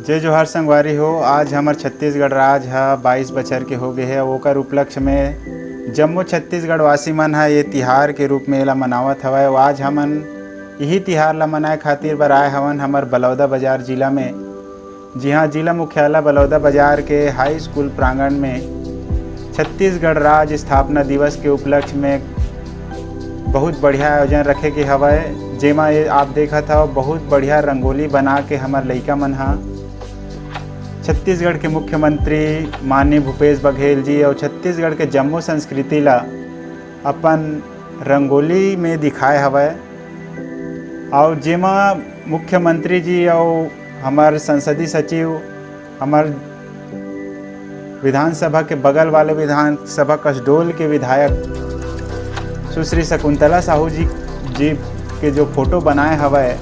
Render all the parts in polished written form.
जय जोहार संगवारी हो। आज हमार छत्तीसगढ़ राज हा 22 बछर के हो गए है। ओकर उपलक्ष्य में जम्मो छत्तीसगढ़ वासी मन हा ये तिहार के रूप में एला मनावत हवय। आज हमन यही तिहार ला मनाए खातिर बर आए हवन हमर बलौदा बाजार जिला में। जी हाँ, जिला मुख्यालय बलौदा बाजार के हाई स्कूल प्रांगण में छत्तीसगढ़ राज्य स्थापना दिवस के उपलक्ष्य में बहुत बढ़िया आयोजन रखे के हवय। जेमा ये आप देखत हव बहुत बढ़िया रंगोली बना के हमार लइका मन हा छत्तीसगढ़ के मुख्यमंत्री माननीय भूपेश बघेल जी और छत्तीसगढ़ के जम्मो संस्कृति ला अपन रंगोली में दिखाए हवय। और जेमा मुख्यमंत्री जी और हमार संसदीय सचिव, हमार विधानसभा के बगल वाले विधानसभा कसडोल के विधायक सुश्री शकुंतला साहू जी के जो फोटो बनाए हवय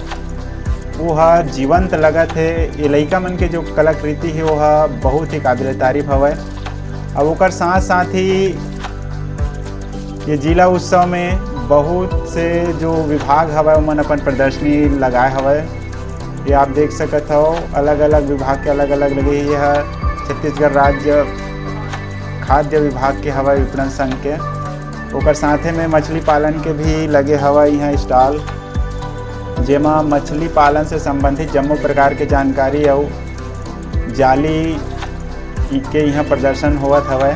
वो हा जीवंत लगत है। ये लइका मन के जो कलाकृति है वो हा बहुत ही काबिल तारीफ हवय। अब ओकर साथ साथ ही ये जिला उत्सव में बहुत से जो विभाग हवय उमन अपन प्रदर्शनी लगाए हवय। ये आप देख सकत हो अलग अलग विभाग के अलग अलग लगे। यह छत्तीसगढ़ राज्य खाद्य विभाग के हवय विपणन संघ के। ओकर साथे में मछली पालन के भी लगे हवय यहाँ स्टॉल, जेमा मछली पालन से संबंधित जम्मो प्रकार के जानकारी और जाली के यहाँ प्रदर्शन होवत हवय।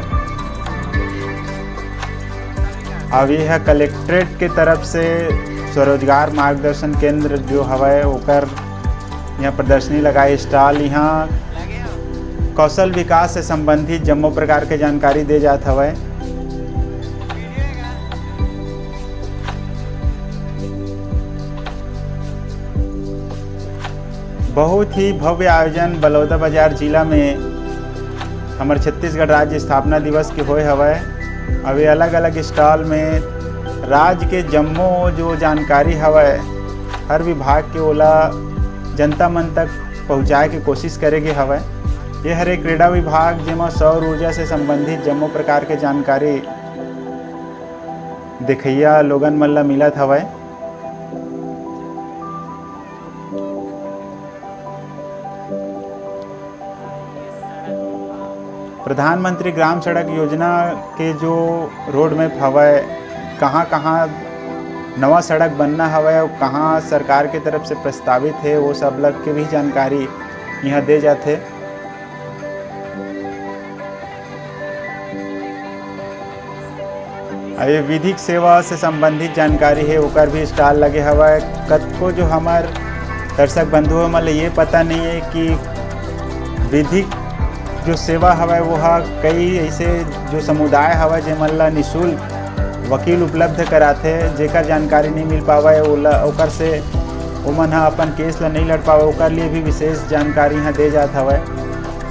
अब यह कलेक्ट्रेट के तरफ से स्वरोजगार मार्गदर्शन केंद्र जो हवय ओकर यहाँ प्रदर्शनी लगाए स्टॉल। यहाँ कौशल विकास से संबंधित जम्मो प्रकार के जानकारी दे जात हवय। बहुत ही भव्य आयोजन बलौदा बाजार जिला में हमारे छत्तीसगढ़ राज्य स्थापना दिवस के होए हवय। अब ये अलग अलग स्टॉल में राज्य के जम्मो जो जानकारी हवय हर विभाग के ओला जनता मन तक पहुंचाए के कोशिश करेगे हवय। ये हरे क्रीड़ा विभाग जेमा सौर ऊर्जा से संबंधित जम्मो प्रकार के जानकारी देखैया लोगन मन ला मिलत हवय। प्रधानमंत्री ग्राम सड़क योजना के जो रोड मैप हवय, कहाँ कहाँ नवा सड़क बनना हवय और कहाँ सरकार के तरफ से प्रस्तावित है वो सब लग के भी जानकारी यहाँ दे जाते। ये विधिक सेवा से संबंधित जानकारी है ओकर भी स्टॉल लगे हवय। कतको जो हमार दर्शक बंधु मन ये पता नहीं है कि विधिक जो सेवा हवय वो हा कई ऐसे जो समुदाय हवय जेमन ला निःशुल्क वकील उपलब्ध कराथे, जेकर जानकारी नहीं मिल पावय ओकर से ओमन हा अपन केस ला नहीं लड़ पावे ओकर लिए भी विशेष जानकारी यहाँ दे जात हवय।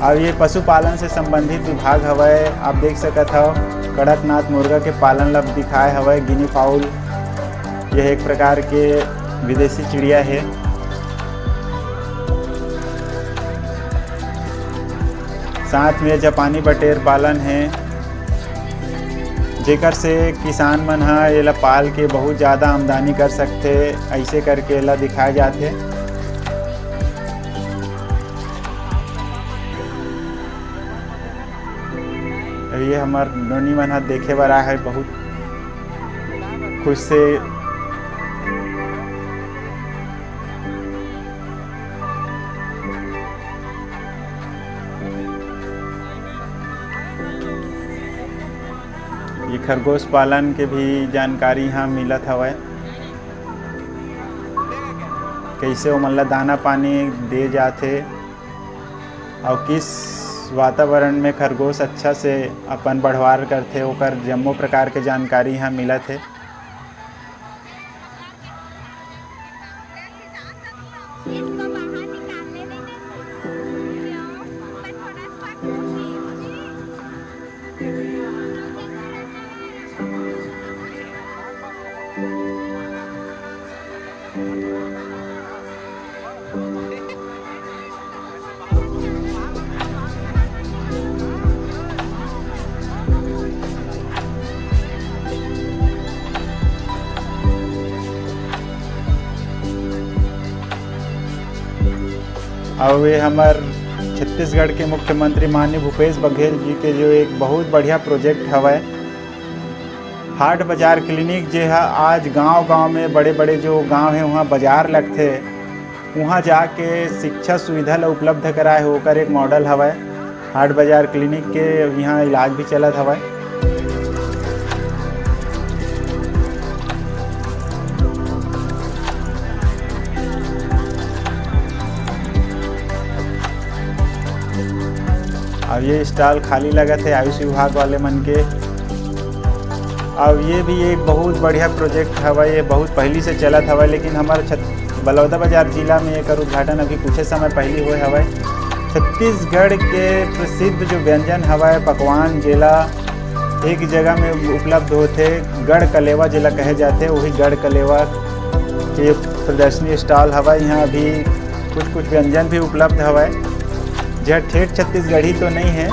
और ये पशुपालन से संबंधित विभाग हवय। आप देख सकत हो कड़कनाथ मुर्गा के पालन ला दिखाए हवय। गिनी फाउल यह एक प्रकार के विदेशी चिड़िया है। साथ में जापानी बटेर पालन है, जेकर से किसान मन हा एला पाल के बहुत ज़्यादा आमदनी कर सकते। ऐसे करके एला दिखाए जाते। ये हमार नोनी मन हा देखे बर आए है बहुत खुश से। ये खरगोश पालन के भी जानकारी यहाँ मिलत हवय। कैसे ओमन ला दाना पानी दे जाथे और किस वातावरण में खरगोश अच्छा से अपन बढ़वार करथे ओकर जम्मो प्रकार के जानकारी यहाँ मिलत है। और वे हमार छत्तीसगढ़ के मुख्यमंत्री माननीय भूपेश बघेल जी के जो एक बहुत बढ़िया प्रोजेक्ट हवय हाट बाजार क्लिनिक जे है आज गांव-गांव में बड़े-बड़े जो गांव है वहाँ बाजार लगथे वहाँ जाके शिक्षा सुविधा ला उपलब्ध कराए ओकर एक मॉडल हवय हाट बाजार क्लिनिक के यहाँ इलाज भी चलत हवय। अब ये स्टॉल खाली लगत है आयुष विभाग वाले मन के। अब ये भी एक बहुत बढ़िया प्रोजेक्ट हवा ये बहुत पहले से चलत हवा लेकिन हमारे बलौदाबाजार जिला में एक उद्घाटन अभी कुछ समय पहले हुए हवा। छत्तीसगढ़ के प्रसिद्ध जो व्यंजन हवा पकवान जिला एक जगह में उपलब्ध होते गढ़ कलेवा जिला कहे जाते वही गढ़ कलेवा के प्रदर्शनी स्टॉल हवा। यहाँ अभी कुछ व्यंजन भी उपलब्ध हवा जहाँ ठेठ छत्तीसगढ़ी तो नहीं है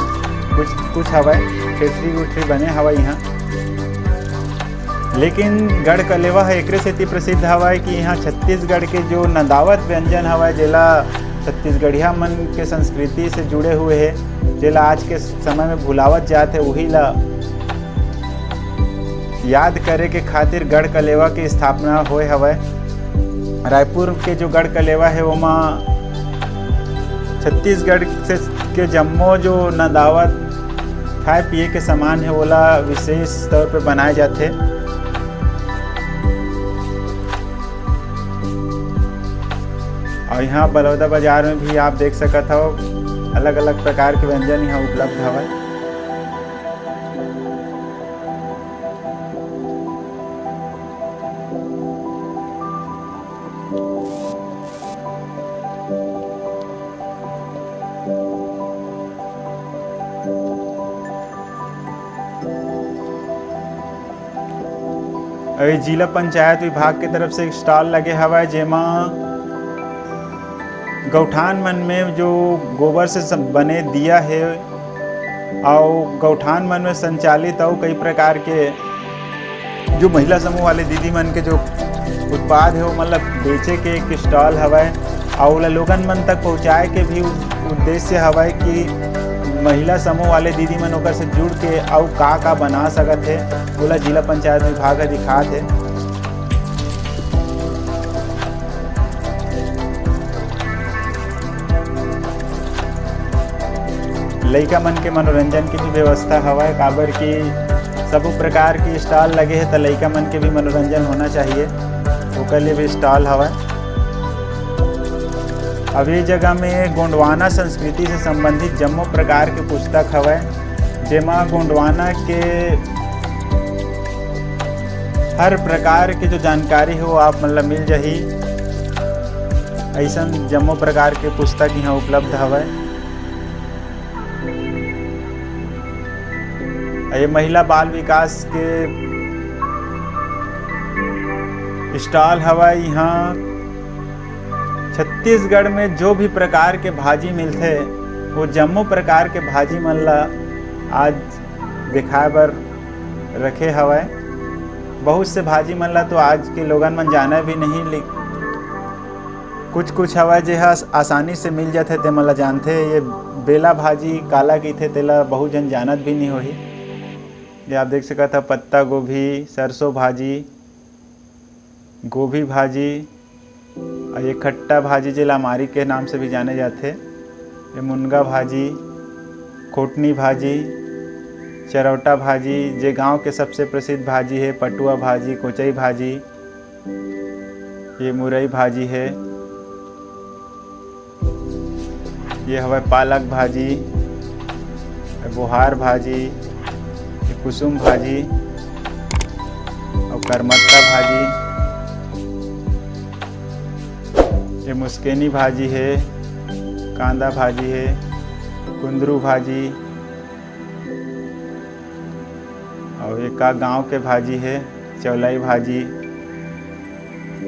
कुछ हवा ठेठरी उठरी बने हवा यहाँ लेकिन गढ़ कलेवा है एक से प्रसिद्ध हवा कि यहाँ छत्तीसगढ़ के जो नदावत व्यंजन हवा जिला छत्तीसगढ़िया मन के संस्कृति से जुड़े हुए है जिला आज के समय में भुलावत जाते वही ला याद करे के खातिर गढ़ कलेवा की स्थापना होए हवा। रायपुर के जो गढ़ कलेवा है वो माँ छत्तीसगढ़ से के जम्मो जो नदावत खाए पिए के सामान है वोला विशेष तौर पे बनाए जाते। और यहाँ बलौदाबाजार में भी आप देख सकत हो अलग अलग प्रकार के व्यंजन यहाँ उपलब्ध हवा। जिला पंचायत विभाग की तरफ से एक स्टॉल लगे हवा जेमा गौठान मन में जो गोबर से बने दिया है और गौठान मन में संचालित और कई प्रकार के जो महिला समूह वाले दीदी मन के जो उत्पाद है वो मतलब बेचे के एक स्टॉल हवाए और लोगन मन तक पहुँचाए के भी उद्देश्य हवाए कि महिला समूह वाले दीदी मन ओकर से जुड़ के और का बना सकत है बोला जिला पंचायत विभाग दिखात है। लइका मन के मनोरंजन की भी व्यवस्था हवा काबर की सब प्रकार की स्टॉल लगे है तो लइका मन के भी मनोरंजन होना चाहिए ओकर लिए भी स्टॉल हवा। अब ये जगह में गोंडवाना संस्कृति से संबंधित जम्मो प्रकार के पुस्तक हवा जेमा गोंडवाना के हर प्रकार के जो जानकारी हो आप मतलब मिल जाही ऐसा जम्मो प्रकार के पुस्तक यहाँ उपलब्ध हवा। ये महिला बाल विकास के स्टॉल हवा। यहाँ छत्तीसगढ़ में जो भी प्रकार के भाजी मिलते वो जम्मो प्रकार के भाजी मन ला आज दिखाए बर रखे हवा। बहुत से भाजी मन ला तो आज के लोगन मन जाना भी नहीं कुछ हवा जे आसानी से मिल जाते ते मन ला जानते। ये बेला भाजी काला कीथे तेला बहुत जन जानत भी नहीं होही। ये आप देख सकते हैं पत्ता गोभी सरसों भाजी गोभी भाजी और ये खट्टा भाजी जो लामारी के नाम से भी जाने जाते। ये मुनगा भाजी कोटनी भाजी चरौटा भाजी जे गांव के सबसे प्रसिद्ध भाजी है। पटुआ भाजी कोचई भाजी ये मुरई भाजी है। ये हवा पालक भाजी बुहार भाजी कुसुम भाजी और करमत्ता भाजी ये मुस्केनी भाजी है कांदा भाजी है कुंदरू भाजी और एक का गांव के भाजी है चौलाई भाजी।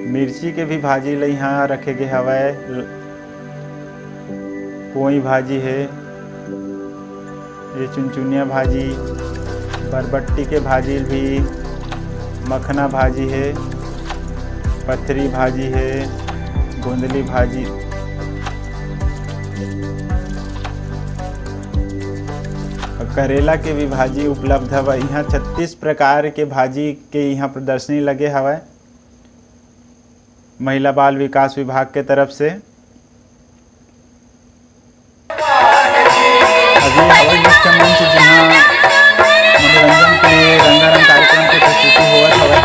मिर्ची के भी भाजी ले यहाँ रखे गए हवाए। पोई भाजी है ये चुनचुनिया भाजी बरबट्टी के भाजी भी मखना भाजी है पथरी भाजी है गोंदली भाजी करेला के भी भाजी उपलब्ध हवय। यहाँ 36 प्रकार के भाजी के यहाँ प्रदर्शनी लगे हवय महिला बाल विकास विभाग के तरफ से। अभी हवय मुख्य मंच जहाँ मनोरंजन के लिए रंगारंग कार्यक्रम की प्रस्तुति होवत हवय।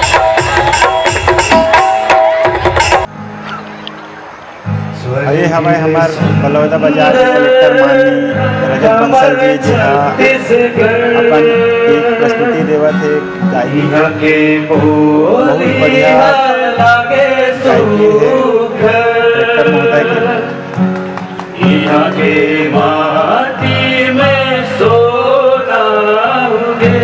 ये हवय हमार बलौदा बाजार के कलेक्टर माननीय रजत बंसल जी जहाँ अपन एक प्रस्तुति देवत है गायकी के बहुत बढ़िया गायकी है कलेक्टर महोदय की। यहाँ के माटी में सोना होगे,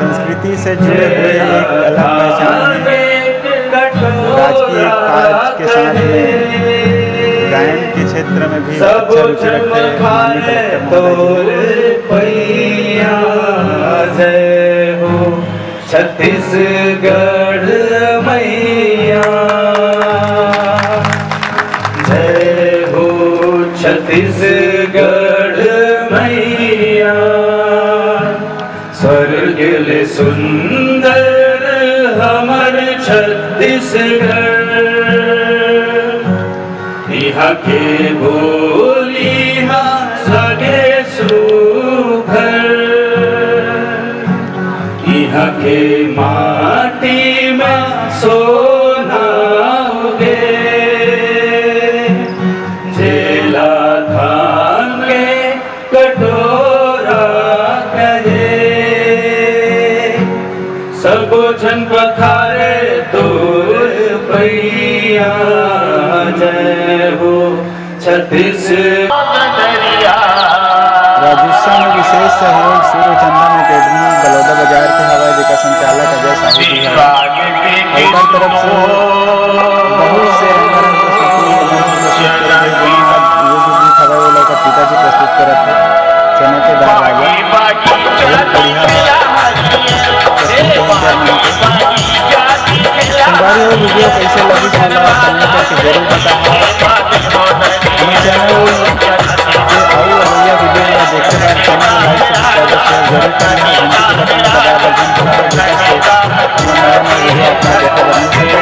संस्कृति से जुड़े हुए एक अलग पहचान है। राजकीय कार्य के साथ में गायन के क्षेत्र में भी अच्छा रुचि रखते हैं माननीय कलेक्टर महोदय। जय हो छत्तीसगढ़ मैया, जय हो छत्तीसगढ़ मैया। स्वर्ग ले सुंदर हमर छत्तीसगढ़, यहाँ के बोली सगे सुघर, यहाँ के माटी में सोना होगे। जेला धान के कटोरा कहे, सबो जन पखारे तोर पैया। जय हो छत्तीसगढ़। राजस्व में विशेष सहयोग सूर्य चंदन अकेडमी बलौदा बाजार के हवा जिका संचालक अजय साहू जी है। हर तरफ से बहुत से रंगारंग पिताजी प्रस्तुत करत थे चने के दाल आगे हमारी वो वीडियो कैसे लगी कमेंट करके जरूर बताएं। हमारे चैनल वीडियो देखने बाद चैनल लाइक सब्सक्राइब शेयर जरूर करें। घंटी के बटन को दबाकर नया नया वीडियो अपना देखते रहने के लिए